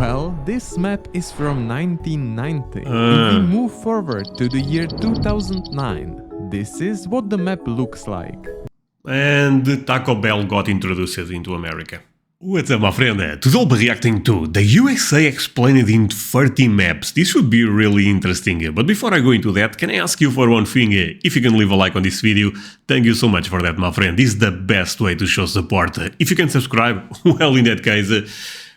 Well, this map is from 1990. If we move forward to the year 2009, this is what the map looks like. And Taco Bell got introduced into America. What's up, my friend? Today I'll be reacting to the USA explained in 30 maps. This should be really interesting. But before I go into that, can I ask you for one thing? If you can leave a like on this video, thank you so much for that, my friend. This is the best way to show support. If you can subscribe, well, in that case,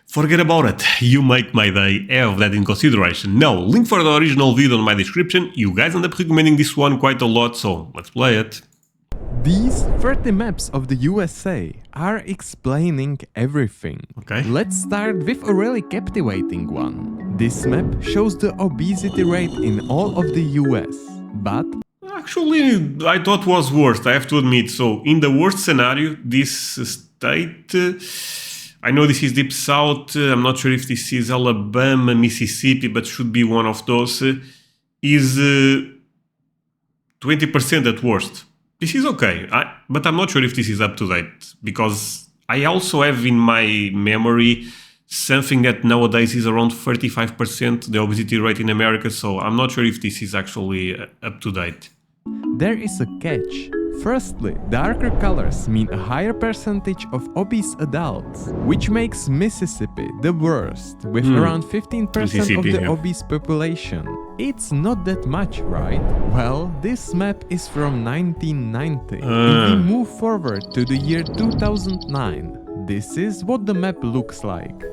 forget about it. You make my day. Have that in consideration. Now, link for the original video in my description. You guys end up recommending this one quite a lot, so let's play it. These 30 maps of the USA are explaining everything. Okay. Let's start with a really captivating one. This map shows the obesity rate in all of the US, but Actually, I thought was worst, I have to admit. So, in the worst scenario, this state, I know this is Deep South, I'm not sure if this is Alabama, Mississippi, but should be one of those, is 20% at worst. This is okay, but I'm not sure if this is up to date, because I also have in my memory something that nowadays is around 35% the obesity rate in America, so I'm not sure if this is actually up to date. there is a catch. Firstly, darker colors mean a higher percentage of obese adults, which makes Mississippi the worst, with around 15% of the obese population. It's not that much, right? Well, this map is from 1990. If we move forward to the year 2009, this is what the map looks like.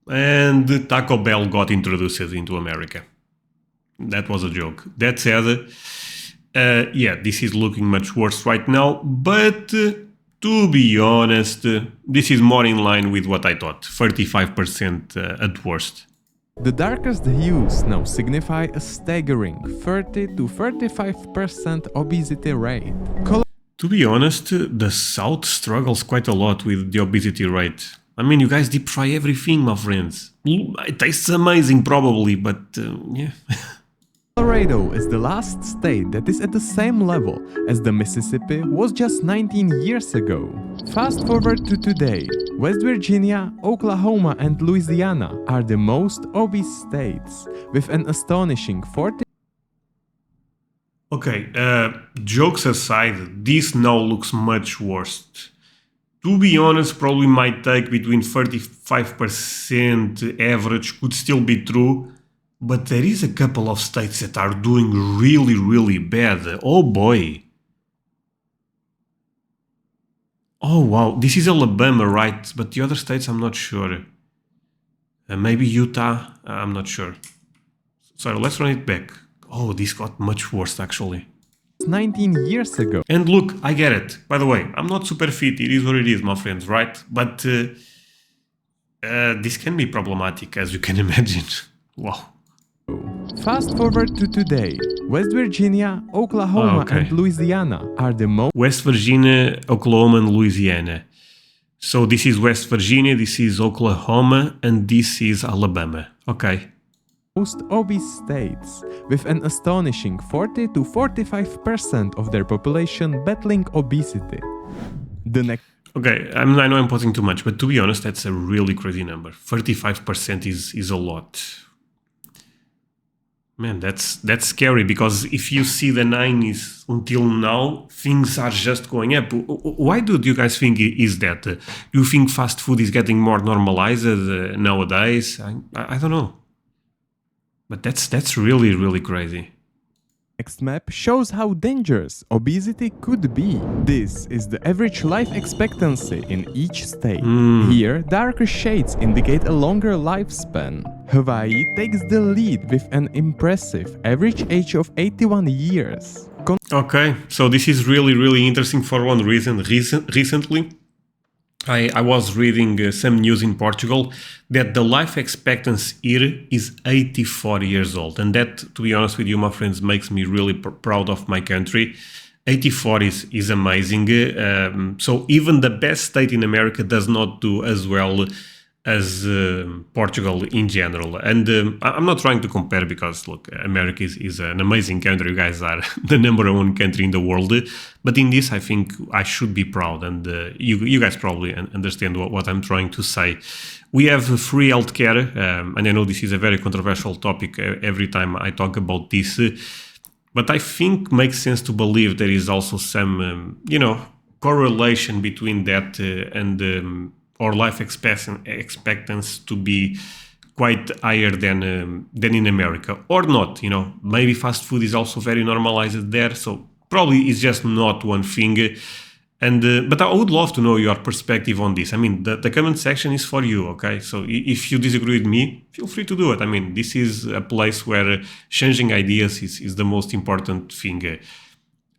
And Taco Bell got introduced into America. That was a joke. That said, yeah, this is looking much worse right now, but to be honest, this is more in line with what I thought, 35% at worst. The darkest hues now signify a staggering 30 to 35% obesity rate. To be honest, the South struggles quite a lot with the obesity rate. I mean, you guys deep fry everything, my friends. It tastes amazing probably, but yeah. Colorado is the last state that is at the same level as the Mississippi was just 19 years ago. Fast forward to today, West Virginia, Oklahoma and Louisiana are the most obese states, with an astonishing 40. Okay, jokes aside, this now looks much worse. To be honest, probably my take between 35% average could still be true. But there is a couple of states that are doing really, really bad. Oh boy. Oh wow, this is Alabama, right? But the other states, I'm not sure. Maybe Utah, I'm not sure. Sorry, let's run it back. Oh, this got much worse actually. 19 years ago. And look, I get it. By the way, I'm not super fit, it is what it is, my friends, right? But this can be problematic, as you can imagine. Wow. Fast forward to today, West Virginia, Oklahoma and Louisiana are the most. West Virginia, Oklahoma and Louisiana. So this is West Virginia, this is Oklahoma, and this is Alabama. Okay. Most obese states, with an astonishing 40 to 45% of their population battling obesity. The next. Okay, I know I'm posting too much, but to be honest, that's a really crazy number. 35% is a lot. Man, that's scary, because if you see the 90s until now, things are just going up. Why do you guys think is that? Do you think fast food is getting more normalized nowadays? I don't know. But that's really, really crazy. Next map shows how dangerous obesity could be. This is the average life expectancy in each state. Here, darker shades indicate a longer lifespan. Hawaii takes the lead with an impressive average age of 81 years. Okay, so this is really, really interesting for one reason. Recently, I was reading some news in Portugal that the life expectancy here is 84 years old. And that, to be honest with you, my friends, makes me really proud of my country. 84 is amazing. So even the best state in America does not do as well as Portugal in general. And I'm not trying to compare because, look, America is an amazing country. You guys are the #1 country in the world. But in this, I think I should be proud. And you guys probably understand what I'm trying to say. We have free healthcare. And I know this is a very controversial topic every time I talk about this. But I think makes sense to believe there is also some, correlation between that and or life expectancy to be quite higher than in America, or not. Maybe fast food is also very normalized there, so probably it's just not one thing. And but I would love to know your perspective on this. I mean, the comment section is for you, okay? So if you disagree with me, feel free to do it. I mean, this is a place where changing ideas is the most important thing.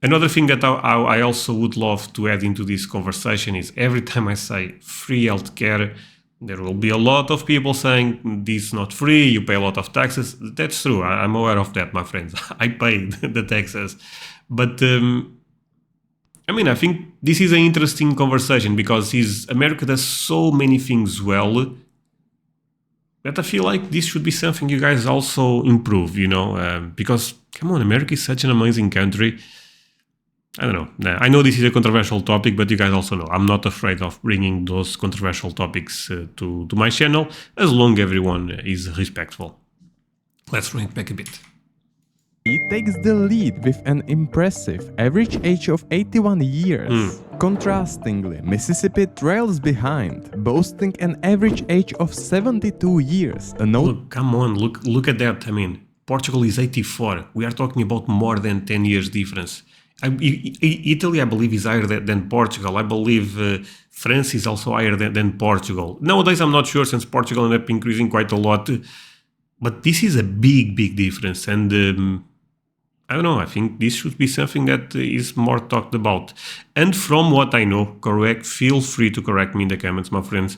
Another thing that I also would love to add into this conversation is every time I say free healthcare, there will be a lot of people saying this is not free, you pay a lot of taxes. That's true, I'm aware of that, my friends. I pay the taxes. But I think this is an interesting conversation because America does so many things well that I feel like this should be something you guys also improve, because, come on, America is such an amazing country. I don't know. I know this is a controversial topic, but you guys also know I'm not afraid of bringing those controversial topics to my channel, as long as everyone is respectful. Let's bring it back a bit. He takes the lead with an impressive average age of 81 years. Contrastingly, Mississippi trails behind, boasting an average age of 72 years. Look, come on, look at that. I mean, Portugal is 84. We are talking about more than 10 years difference. Italy, I believe, is higher than Portugal. I believe France is also higher than Portugal. Nowadays, I'm not sure since Portugal ended up increasing quite a lot. But this is a big difference. And I don't know, I think this should be something that is more talked about. And from what I know, feel free to correct me in the comments, my friends.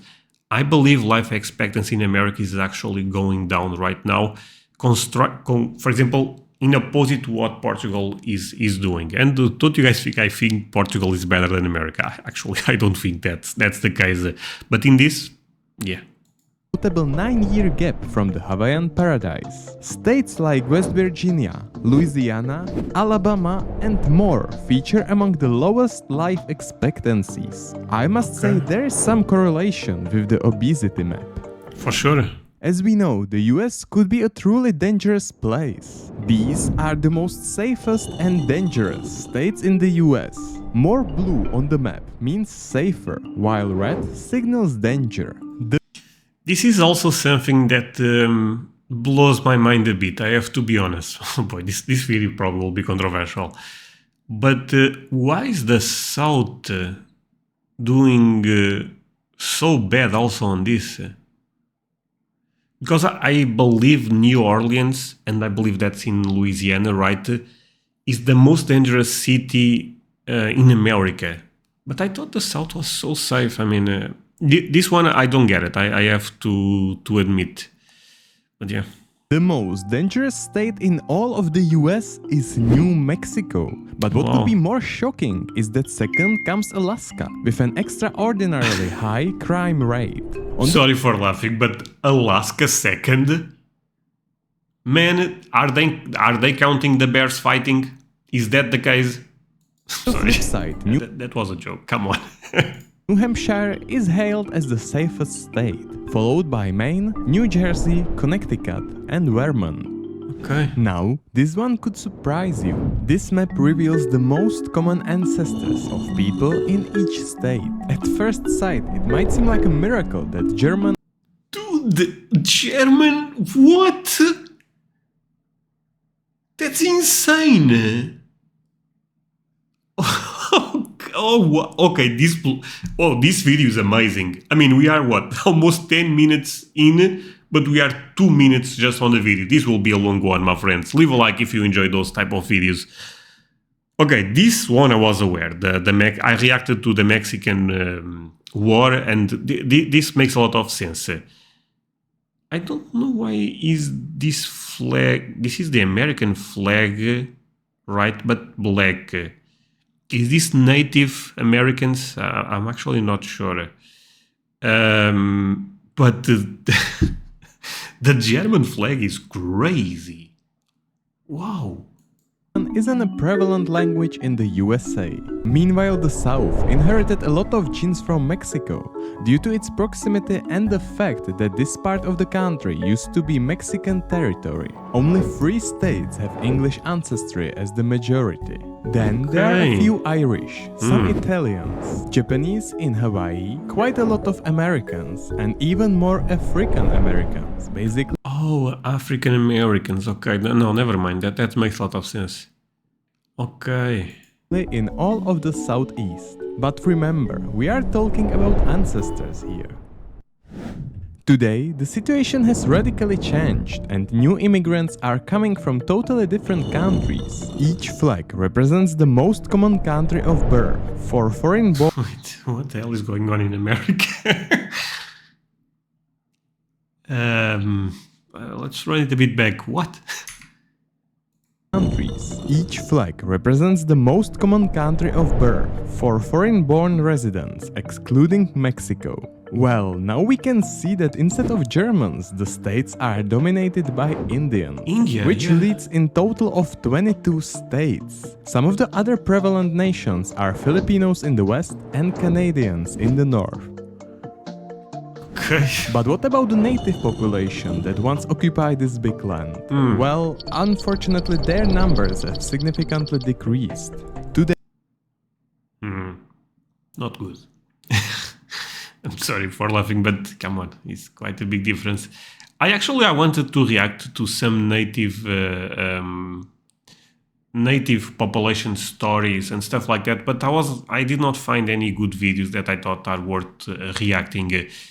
I believe life expectancy in America is actually going down right now. For example, in opposite to what Portugal is doing. And don't you guys think I think Portugal is better than America? Actually, I don't think that's the case. But in this, yeah. Notable 9-year gap from the Hawaiian paradise. States like West Virginia, Louisiana, Alabama, and more feature among the lowest life expectancies. I must say there is some correlation with the obesity map. For sure. As we know, the US could be a truly dangerous place. These are the most safest and dangerous states in the US. More blue on the map means safer, while red signals danger. This is also something that blows my mind a bit, I have to be honest. Oh boy, this video probably will be controversial. But why is the South doing so bad also on this? Because I believe New Orleans, and I believe that's in Louisiana, right, is the most dangerous city in America. But I thought the South was so safe. I mean, this one, I don't get it. I have to admit. But yeah. The most dangerous state in all of the US is New Mexico. But what could be more shocking is that second comes Alaska, with an extraordinarily high crime rate. Sorry for laughing, but Alaska second? Man, are they counting the bears fighting? Is that the case? Sorry, that was a joke, come on. New Hampshire is hailed as the safest state, followed by Maine, New Jersey, Connecticut, and Vermont. Okay. Now, this one could surprise you. This map reveals the most common ancestors of people in each state. At first sight, it might seem like a miracle that German... Dude, German? What? That's insane! Okay, this video is amazing. I mean, we are almost 10 minutes in, but we are 2 minutes just on the video. This will be a long one, my friends. Leave a like if you enjoy those type of videos. Okay, this one I was aware. I reacted to the Mexican war, and this makes a lot of sense. I don't know why is this flag. This is the American flag, right? But black. Is this Native Americans? I'm actually not sure. But the German flag is crazy. Wow. Isn't a prevalent language in the USA. Meanwhile, the South inherited a lot of genes from Mexico due to its proximity and the fact that this part of the country used to be Mexican territory. Only 3 states have English ancestry as the majority. Then there are a few Irish, some Italians, Japanese in Hawaii, quite a lot of Americans, and even more African Americans, basically. Oh, African Americans. Okay, no, never mind. That makes a lot of sense. Okay. In all of the Southeast. But remember, we are talking about ancestors here. Today, the situation has radically changed and new immigrants are coming from totally different countries. Each flag represents the most common country of birth for foreign born. Wait, what the hell is going on in America? Let's run it a bit back. What? Countries. Each flag represents the most common country of birth for foreign-born residents, excluding Mexico. Well, now we can see that instead of Germans, the states are dominated by Indians, which leads in total of 22 states. Some of the other prevalent nations are Filipinos in the west and Canadians in the north. Okay. But what about the native population that once occupied this big land? Well, unfortunately their numbers have significantly decreased. Today Not good. I'm sorry for laughing, but come on, it's quite a big difference. I wanted to react to some native population stories and stuff like that, but I did not find any good videos that I thought are worth reacting.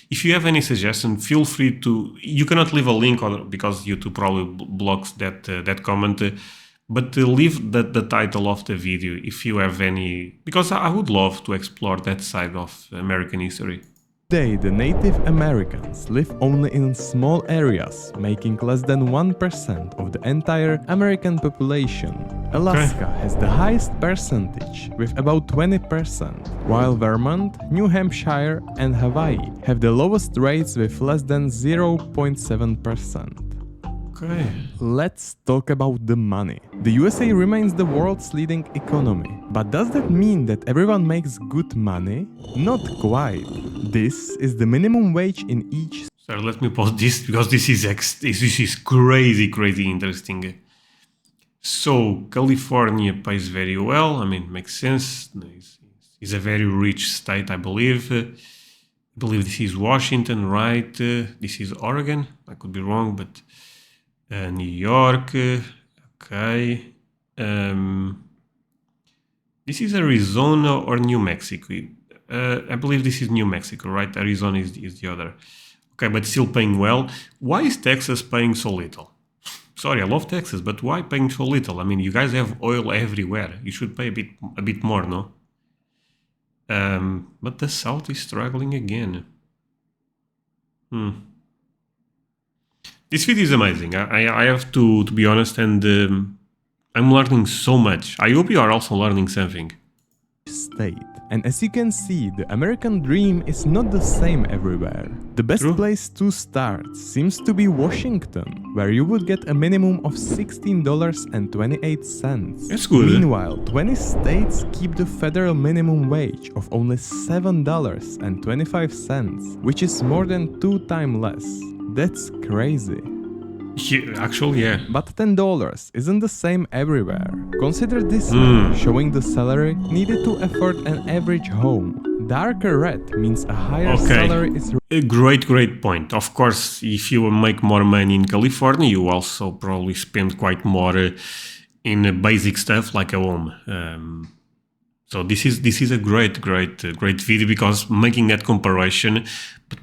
If you have any suggestion, feel free to. You cannot leave a link on because YouTube probably blocks that comment. But leave the title of the video if you have any, because I would love to explore that side of American history. Today, the Native Americans live only in small areas, making less than 1% of the entire American population. Alaska has the highest percentage, with about 20%, while Vermont, New Hampshire, and Hawaii have the lowest rates with less than 0.7%. Okay. Let's talk about the money. The USA remains the world's leading economy. But does that mean that everyone makes good money? Not quite. This is the minimum wage in each. So let me pause this because this is crazy interesting. So California pays very well. I mean, makes sense. It's a very rich state, I believe. I believe this is Washington, right? This is Oregon. I could be wrong, but. New York, okay. This is Arizona or New Mexico. I believe this is New Mexico, right? Arizona is the other. Okay, but still paying well. Why is Texas paying so little? Sorry, I love Texas, but why paying so little? I mean, you guys have oil everywhere. You should pay a bit more, no? But the South is struggling again. This video is amazing. I have to be honest, and I'm learning so much. I hope you are also learning something. State. And as you can see, the American dream is not the same everywhere. The best place to start seems to be Washington, where you would get a minimum of $16.28. That's good. Meanwhile, 20 states keep the federal minimum wage of only $7.25, which is more than 2 times less. That's crazy. Yeah, actually, yeah. But $10 isn't the same everywhere. Consider this showing the salary needed to afford an average home. Darker red means a higher salary is... A great point. Of course, if you make more money in California, you also probably spend quite more in basic stuff like a home. So this is a great video because making that comparison.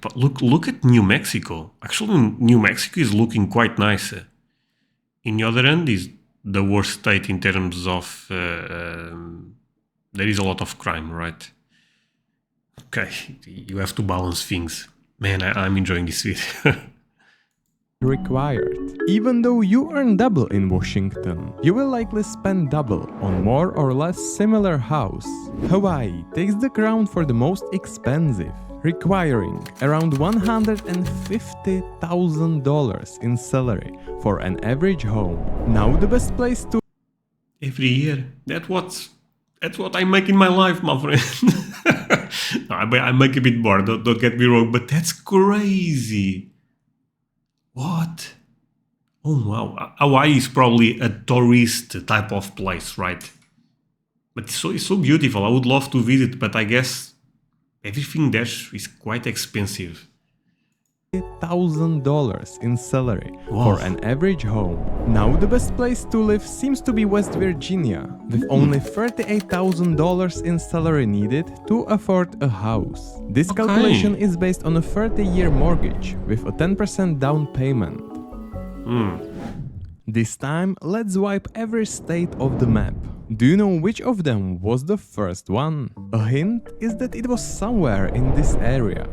But look at New Mexico. Actually, New Mexico is looking quite nice. In the other end is the worst state in terms of there is a lot of crime, right? Okay, you have to balance things. Man, I'm enjoying this video. Required. Even though you earn double in Washington, you will likely spend double on more or less similar house. Hawaii takes the crown for the most expensive. requiring around $150,000 in salary for an average home. Now the best place to Every year. That's what I make in my life, my friend. No, I make a bit more, don't get me wrong, but that's crazy. What? Oh wow. Hawaii is probably a tourist type of place, right? But it's so beautiful. I would love to visit, but I guess everything there is quite expensive. $1,000 in salary Wow. for an average home. Now the best place to live seems to be West Virginia, with only $38,000 in salary needed to afford a house. This calculation is based on a 30-year mortgage with a 10% down payment. This time, let's wipe every state off the map. Do you know which of them was the first one? A hint is that it was somewhere in this area.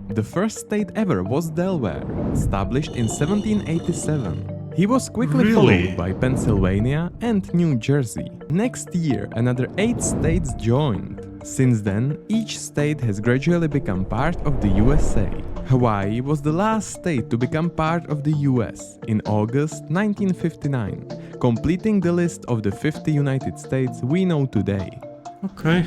The first state ever was Delaware, established in 1787. He was quickly followed by Pennsylvania and New Jersey. Next year, another 8 states joined. Since then, each state has gradually become part of the USA. Hawaii was the last state to become part of the US in August 1959, completing the list of the 50 United States we know today. Okay.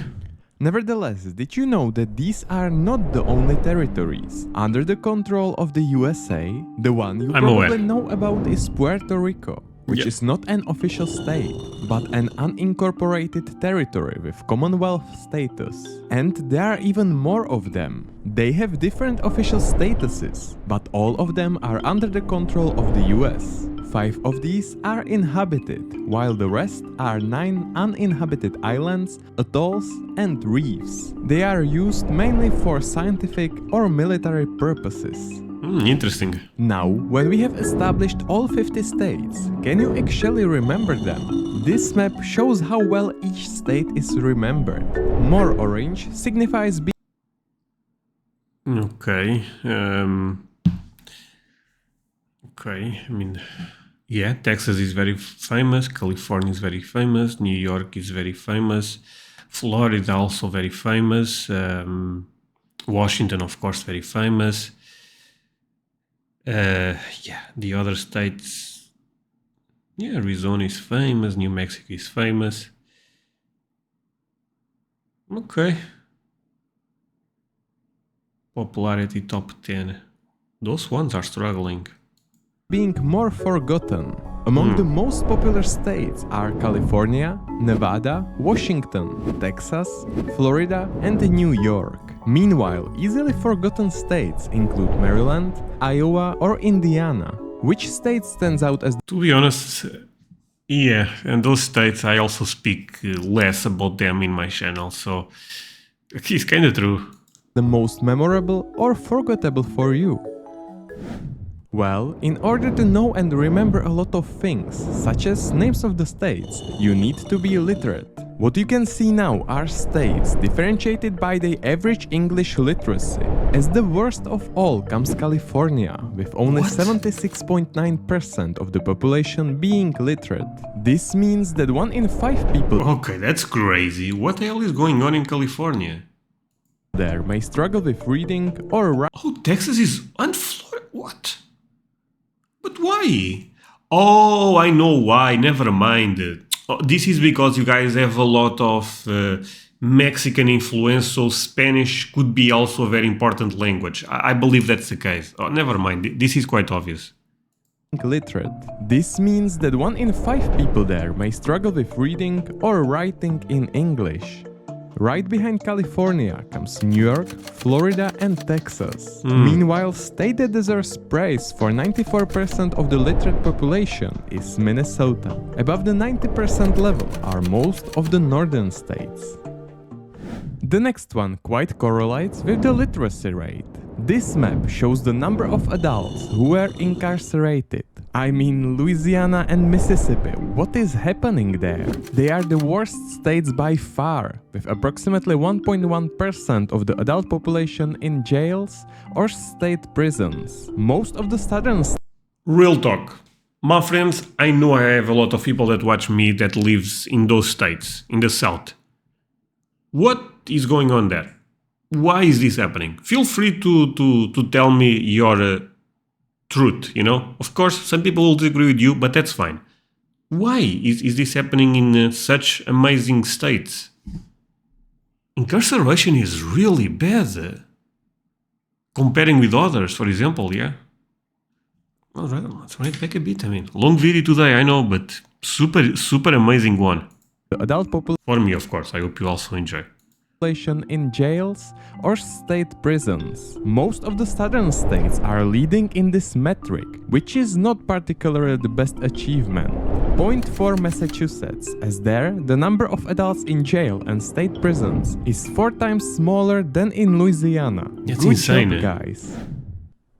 Nevertheless, did you know that these are not the only territories under the control of the USA? The one you probably know about is Puerto Rico, which is not an official state, but an unincorporated territory with Commonwealth status. And there are even more of them. They have different official statuses, but all of them are under the control of the US. 5 of these are inhabited, while the rest are 9 uninhabited islands, atolls, and reefs. They are used mainly for scientific or military purposes. Interesting. Now, when we have established all 50 states, can you actually remember them? This map shows how well each state is remembered. More orange signifies being Okay. Okay, I mean, yeah, Texas is very famous, California is very famous, New York is very famous, Florida also very famous, Washington, of course, very famous. Yeah, the other states, yeah, Arizona is famous, New Mexico is famous. Okay. Popularity top 10. Those ones are struggling. being more forgotten. Among the most popular states are California, Nevada, Washington, Texas, Florida, and New York. Meanwhile, easily forgotten states include Maryland, Iowa, or Indiana. Which state stands out as To be honest, yeah, and those states I also speak less about them in my channel, so it's kinda true. the most memorable or forgettable for you? Well, in order to know and remember a lot of things, such as names of the states, you need to be literate. What you can see now are states differentiated by their average English literacy. As the worst of all comes California, with only 76.9% of the population being literate. This means that 1 in 5 people Okay, that's crazy. What the hell is going on in California? there may struggle with reading or writing. Oh, Texas is unfloored. What? But why? Oh, I know why. Never mind. Oh, this is because you guys have a lot of Mexican influence, so Spanish could be also a very important language. I believe that's the case. Oh, never mind. This is quite obvious. Literate. This means that 1 in 5 people there may struggle with reading or writing in English. Right behind California comes New York, Florida, and Texas. Meanwhile, state that deserves praise for 94% of the literate population is Minnesota. Above the 90% level are most of the northern states. The next one quite correlates with the literacy rate. This map shows the number of adults who were incarcerated. I mean, Louisiana and Mississippi, what is happening there? They are the worst states by far, with approximately 1.1% of the adult population in jails or state prisons. Most of the southern Real talk. My friends, I know I have a lot of people that watch me that lives in those states, in the south. What is going on there? Why is this happening? Feel free to tell me your truth, you know? Of course, some people will disagree with you, but that's fine. Why is this happening in such amazing states? Incarceration is really bad. Comparing with others, for example, yeah? Alright, let's run it back a bit. I mean, long video today, I know, but super amazing one. The adult population For me, of course. I hope you also enjoy. in jails or state prisons. Most of the southern states are leading in this metric, which is not particularly the best achievement. Point for Massachusetts, as there, the number of adults in jail and state prisons is 4 times smaller than in Louisiana. That's Good insane, job, guys.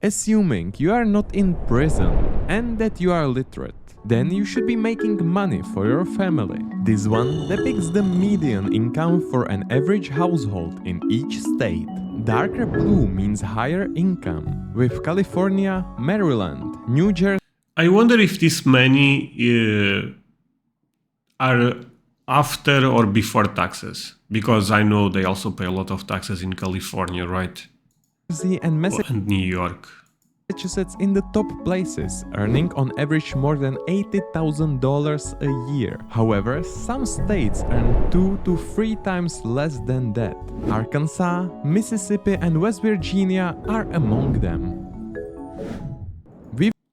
Assuming you are not in prison and that you are literate, then you should be making money for your family. This one depicts the median income for an average household in each state. Darker blue means higher income, with California, Maryland, New Jersey. I wonder if this money are after or before taxes, because I know they also pay a lot of taxes in California, right? And And New York. Massachusetts in the top places, earning on average more than $80,000 a year. However, some states earn 2 to 3 times less than that. Arkansas, Mississippi, and West Virginia are among them.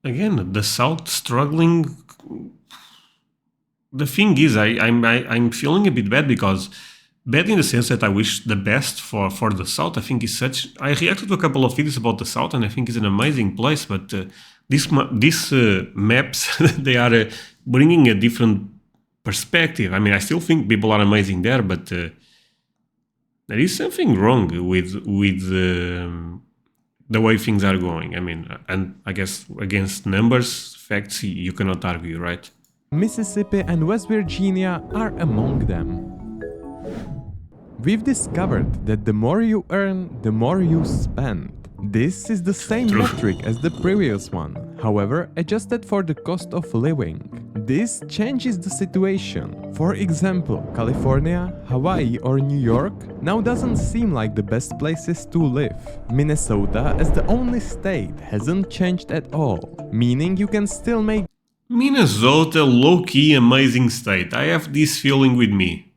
Again, the South struggling. The thing is, I'm feeling a bit bad because bad in the sense that I wish the best for the South. I think is such. I reacted to a couple of videos about the South, and I think it's an amazing place. But these maps they are bringing a different perspective. I mean, I still think people are amazing there, but there is something wrong with the way things are going. I mean, and I guess against numbers, facts, you cannot argue, right? Mississippi and West Virginia are among them. We've discovered that the more you earn, the more you spend. This is the same metric as the previous one, however, adjusted for the cost of living. This changes the situation. For example, California, Hawaii or New York now doesn't seem like the best places to live. Minnesota, as the only state, hasn't changed at all, meaning you can still make Minnesota, low-key amazing state. I have this feeling with me.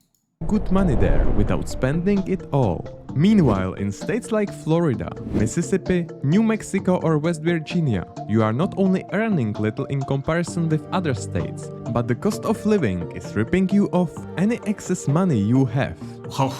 good money there without spending it all. Meanwhile, in states like Florida, Mississippi, New Mexico or West Virginia, you are not only earning little in comparison with other states, but the cost of living is ripping you off any excess money you have. Wow.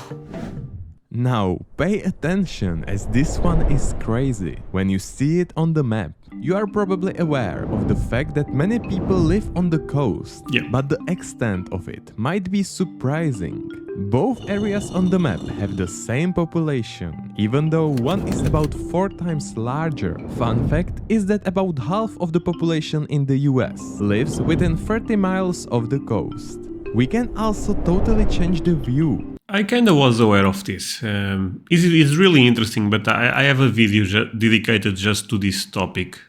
Now, pay attention as this one is crazy. When you see it on the map, you are probably aware of the fact that many people live on the coast, but the extent of it might be surprising. Both areas on the map have the same population, even though one is about 4 times larger. Fun fact is that about half of the population in the US lives within 30 miles of the coast. We can also totally change the view. I kinda was aware of this. It's really interesting, but I have a video dedicated just to this topic.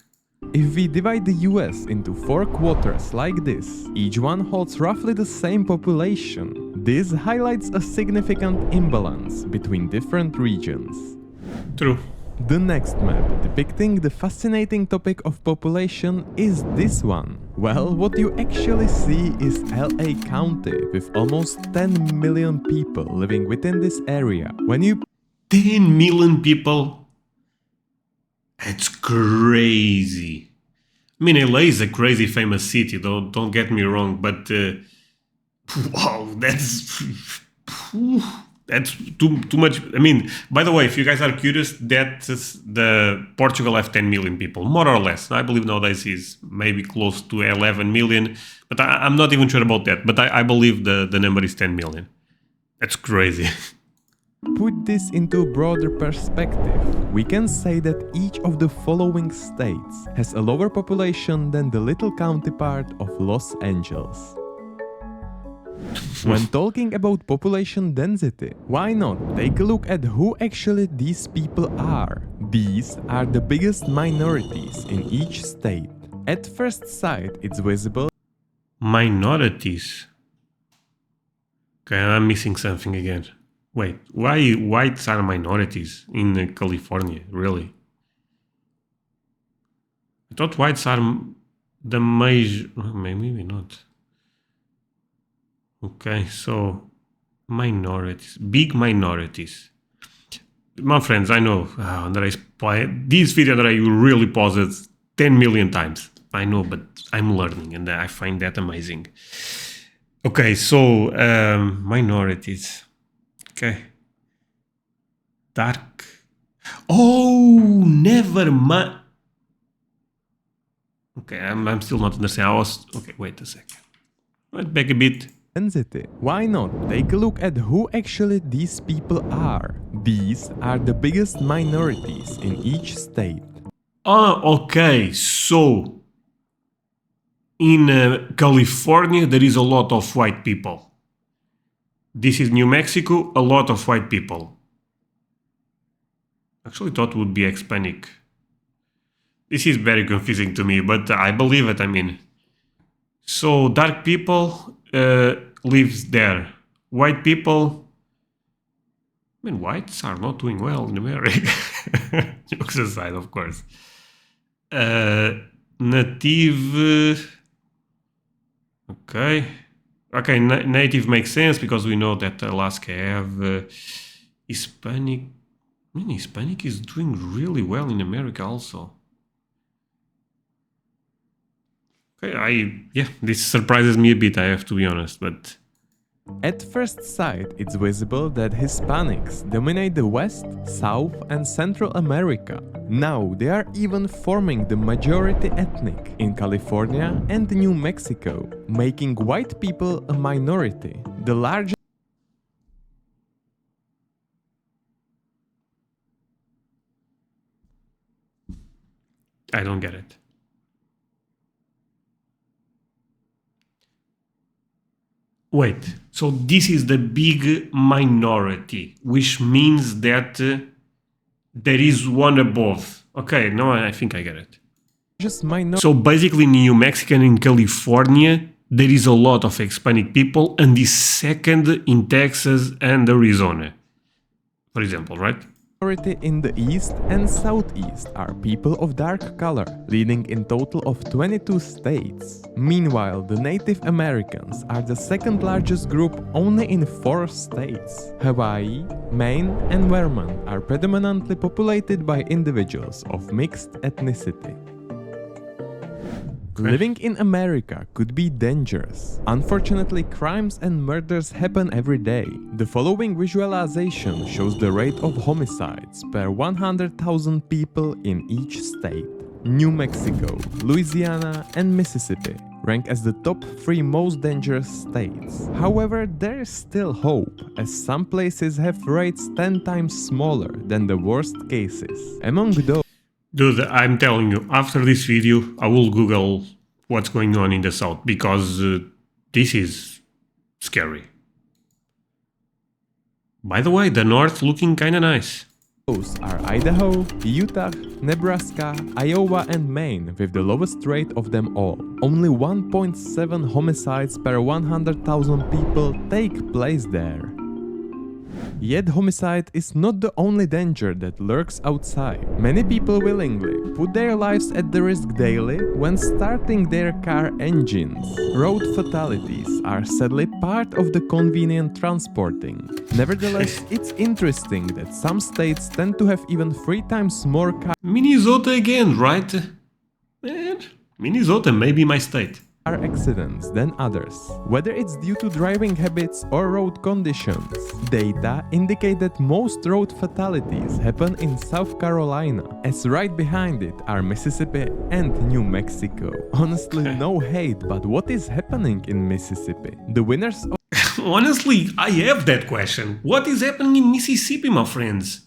If we divide the US into 4 quarters like this, each one holds roughly the same population. This highlights a significant imbalance between different regions. True. The next map, depicting the fascinating topic of population, is this one. Well, what you actually see is LA County, with almost 10 million people living within this area. When you 10 million people? That's crazy. I mean, LA is a crazy famous city, don't get me wrong, but wow, that's too much. I mean, by the way, if you guys are curious, the Portugal have 10 million people, more or less. I believe nowadays is maybe close to 11 million, but I'm not even sure about that. But I believe the number is 10 million. That's crazy. Put this into a broader perspective, we can say that each of the following states has a lower population than the little counterpart of Los Angeles. When talking about population density, why not take a look at who actually these people are? These are the biggest minorities in each state. At first sight, it's visible. Minorities. Okay, I'm missing something again. Wait, why whites are minorities in California? Really? I thought whites are the major. Maybe not. Okay, so minorities, big minorities. My friends, I know André, this video that I really paused it 10 million times. I know, but I'm learning and I find that amazing. Okay, so minorities. Okay. Dark. Oh, never mind. Okay, I'm still not understanding. Okay, wait a second. Right back a bit. Why not take a look at who actually these people are? These are the biggest minorities in each state. Okay, so in California there is a lot of white people. This is New Mexico, a lot of white people. Actually thought it would be Hispanic. This is very confusing to me, but I believe it, I mean. So dark people lives there. White people, I mean, whites are not doing well in America. Jokes aside, of course. Native. Okay. Okay, native makes sense because we know that Alaska have Hispanic. I mean, Hispanic is doing really well in America also. Okay, yeah, this surprises me a bit, I have to be honest, but... At first sight, it's visible that Hispanics dominate the West, South and Central America. Now they are even forming the majority ethnic in California and New Mexico, making white people a minority. The largest I don't get it. Wait, so this is the big minority, which means that there is one above. Okay, no, I think I get it. So basically in New Mexico and in California, there is a lot of Hispanic people, and the second in Texas and Arizona, for example, right? Majority in the east and southeast are people of dark color, leading in total of 22 states. Meanwhile, the Native Americans are the second largest group only in 4 states. Hawaii, Maine and Vermont are predominantly populated by individuals of mixed ethnicity. Living in America could be dangerous. Unfortunately, crimes and murders happen every day. The following visualization shows the rate of homicides per 100,000 people in each state. New Mexico, Louisiana and Mississippi rank as the top 3 most dangerous states. However, there is still hope, as some places have rates 10 times smaller than the worst cases. Among those... Dude, I'm telling you, after this video, I will Google what's going on in the South, because this is scary. By the way, the North looking kinda nice. Those are Idaho, Utah, Nebraska, Iowa and Maine, with the lowest rate of them all. Only 1.7 homicides per 100,000 people take place there. Yet homicide is not the only danger that lurks outside. Many people willingly put their lives at the risk daily when starting their car engines. Road fatalities are sadly part of the convenient transporting. Nevertheless, it's interesting that some states tend to have even 3 times more car Minnesota again, right? Man, Minnesota may be my state. accidents than others, whether it's due to driving habits or road conditions. Data indicate that most road fatalities happen in South Carolina, as right behind it are Mississippi and New Mexico. Honestly, no hate, but what is happening in Mississippi? The winners of Honestly, I have that question. What is happening in Mississippi, my friends?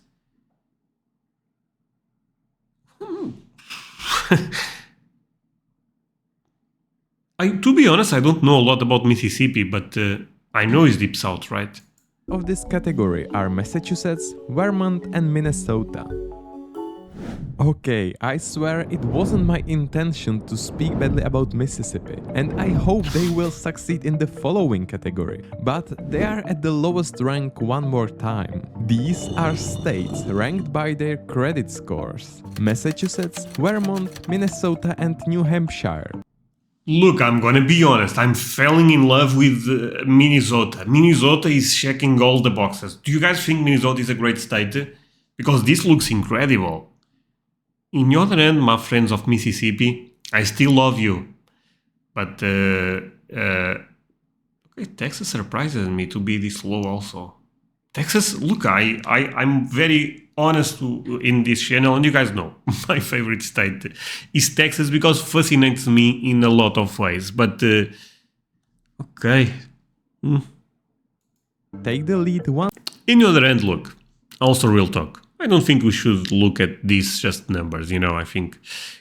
To be honest, I don't know a lot about Mississippi, but I know it's deep south, right? of this category are Massachusetts, Vermont and Minnesota. Okay, I swear it wasn't my intention to speak badly about Mississippi, and I hope they will succeed in the following category, but they are at the lowest rank one more time. These are states ranked by their credit scores: Massachusetts, Vermont, Minnesota, and New Hampshire. Look, I'm gonna be honest, I'm falling in love with Minnesota. Minnesota is checking all the boxes. Do you guys think Minnesota is a great state? Because this looks incredible. In the other hand, my friends of Mississippi, I still love you. But okay, Texas surprises me to be this low also. Texas, look, I'm very honest in this channel, and you guys know my favorite state is Texas because it fascinates me in a lot of ways. But okay. Take the lead one. In the other hand, look, also real talk. I don't think we should look at these just numbers, you know. I think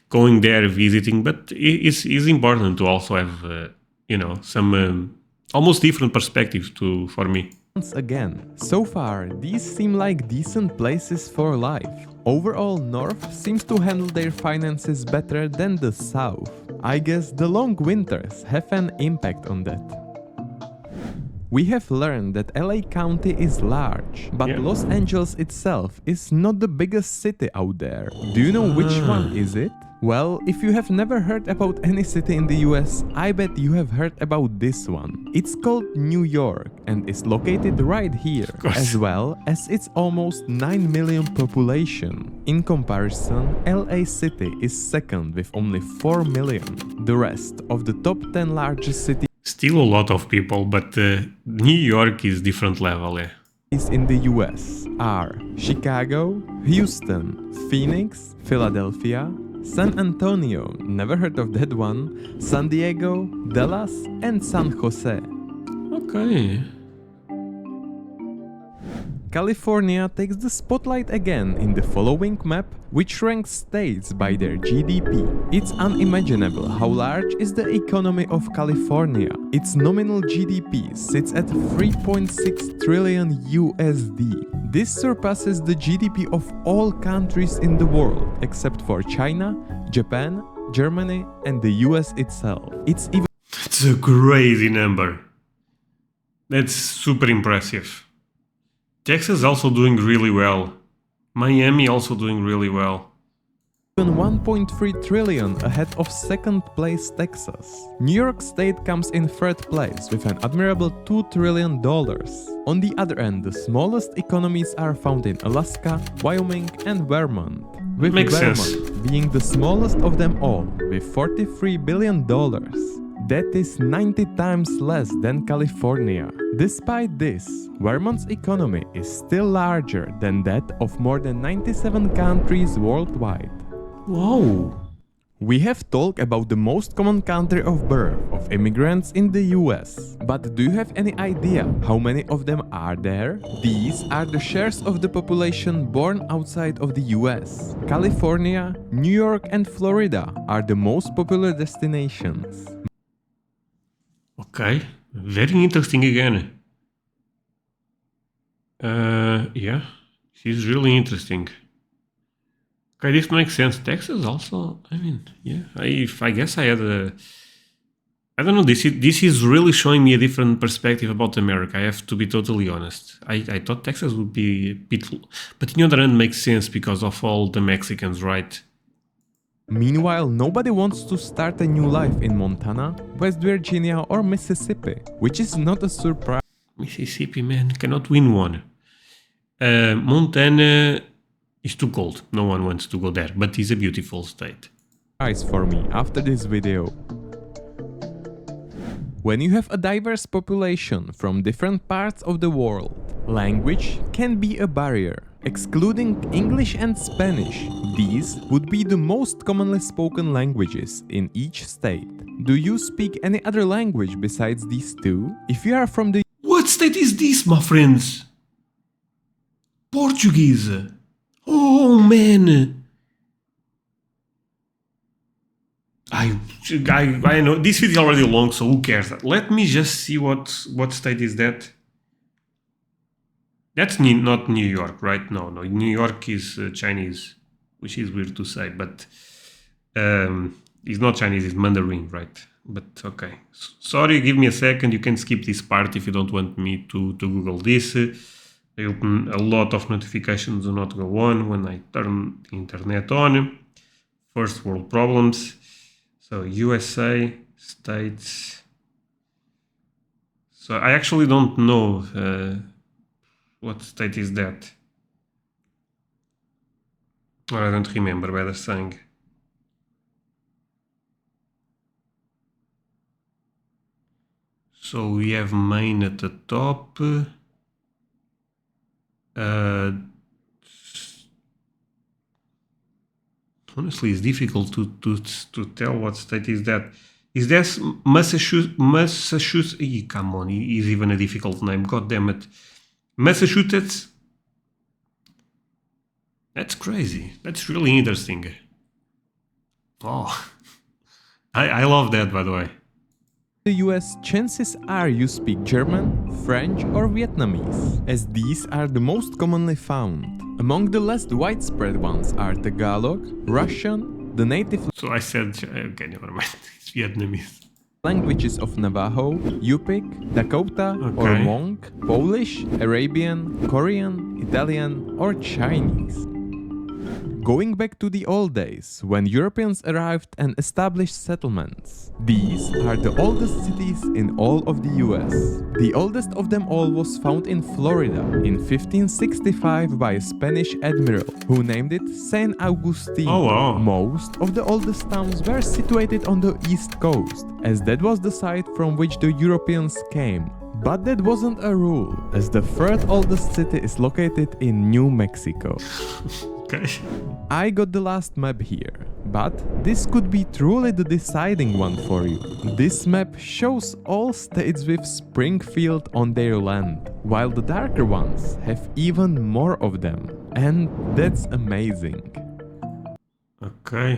going there, visiting, but it's important to also have, you know, some almost different perspective for me. Once again, so far these seem like decent places for life. Overall, North seems to handle their finances better than the South. I guess the long winters have an impact on that. We have learned that LA County is large, but Yeah. Los Angeles itself is not the biggest city out there. Do you know which one is it? Well, if you have never heard about any city in the US, I bet you have heard about this one. It's called New York and is located right here, as well as its almost 9 million population. In comparison, LA City is second with only 4 million. The rest of the top 10 largest cities Still a lot of people, but New York is different level, yeah. in the US are Chicago, Houston, Phoenix, Philadelphia, San Antonio, never heard of that one, San Diego, Dallas, and San Jose. Okay. California takes the spotlight again in the following map, which ranks states by their GDP. It's unimaginable how large is the economy of California. Its nominal GDP sits at 3.6 trillion USD. This surpasses the GDP of all countries in the world, except for China, Japan, Germany, and the US itself. It's even That's a crazy number. That's super impressive. Texas also doing really well. Miami also doing really well. 1.3 trillion ahead of second place Texas. New York State comes in third place with an admirable $2 trillion. On the other end, the smallest economies are found in Alaska, Wyoming, and Vermont, with Makes Vermont sense. being the smallest of them all with $43 billion. That is 90 times less than California. Despite this, Vermont's economy is still larger than that of more than 97 countries worldwide. Whoa. We have talked about the most common country of birth of immigrants in the US. But do you have any idea how many of them are there? These are the shares of the population born outside of the US. California, New York, and Florida are the most popular destinations. Okay. Very interesting again. Yeah. This is really interesting. Okay, this makes sense. Texas also, I mean, yeah. I guess I had I don't know, this is really showing me a different perspective about America. I have to be totally honest. I thought Texas would be a bit, but on the other hand makes sense because of all the Mexicans, right? Meanwhile, nobody wants to start a new life in Montana, West Virginia, or Mississippi, which is not a surprise. Mississippi, man, cannot win one. Montana is too cold. No one wants to go there, but it's a beautiful state. For me after this video. When you have a diverse population from different parts of the world, language can be a barrier. Excluding English and Spanish, these would be the most commonly spoken languages in each state. Do you speak any other language besides these two? If you are from the What state is this, my friends? Portuguese. Oh, man. I know this video is already long, so who cares? Let me just see what state is that. That's not New York, right? No, New York is Chinese. which is weird to say, but it's not Chinese, it's Mandarin, right? But okay, sorry, give me a second. You can skip this part if you don't want me to Google this. I open a lot of notifications do not go on when I turn the internet on. First world problems. So USA, States. So I actually don't know what state is that. Or I don't remember, better saying. So we have Maine at the top. Honestly, it's difficult to tell what state is that. Is this Massachusetts? Massachusetts? Come on, it's even a difficult name. God damn it. Massachusetts? That's crazy. That's really interesting. Oh, I love that, by the way. The US, chances are you speak German, French or Vietnamese, as these are the most commonly found. Among the less widespread ones are Tagalog, Russian, the native So I said, okay, never mind, it's Vietnamese. languages of Navajo, Yupik, Dakota or Okay. Hmong, Polish, Arabian, Korean, Italian or Chinese. Going back to the old days, when Europeans arrived and established settlements, these are the oldest cities in all of the US. The oldest of them all was found in Florida in 1565 by a Spanish admiral who named it San Agustin. Oh, wow. Most of the oldest towns were situated on the east coast, as that was the site from which the Europeans came. But that wasn't a rule, as the third oldest city is located in New Mexico. Okay. I got the last map here, but this could be truly the deciding one for you. This map shows all states with Springfield on their land, while the darker ones have even more of them. And that's amazing. Okay.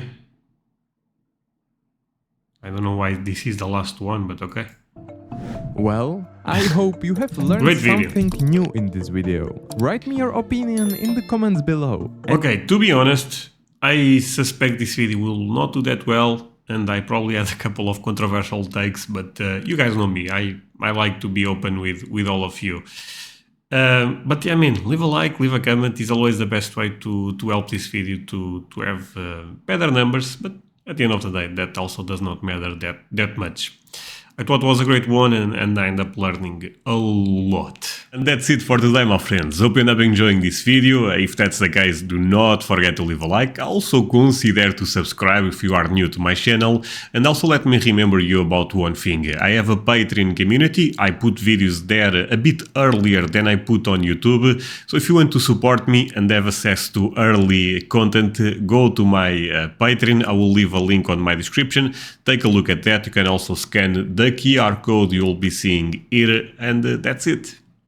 I don't know why this is the last one, but okay. Well, I hope you have learned Great video. something new in this video. Write me your opinion in the comments below. And Okay, to be honest, I suspect this video will not do that well, and I probably had a couple of controversial takes, but you guys know me, I like to be open with all of you. But yeah, I mean, leave a like, leave a comment, is always the best way to help this video to have better numbers, but at the end of the day, that also does not matter that much. I thought it was a great one and I ended up learning a lot. And that's it for today, my friends. Hope you end up enjoying this video. If that's the case, do not forget to leave a like. Also consider to subscribe if you are new to my channel. And also let me remember you about one thing. I have a Patreon community. I put videos there a bit earlier than I put on YouTube. So if you want to support me and have access to early content, go to my Patreon. I will leave a link on my description. Take a look at that. You can also scan the QR code you'll be seeing here, and that's it.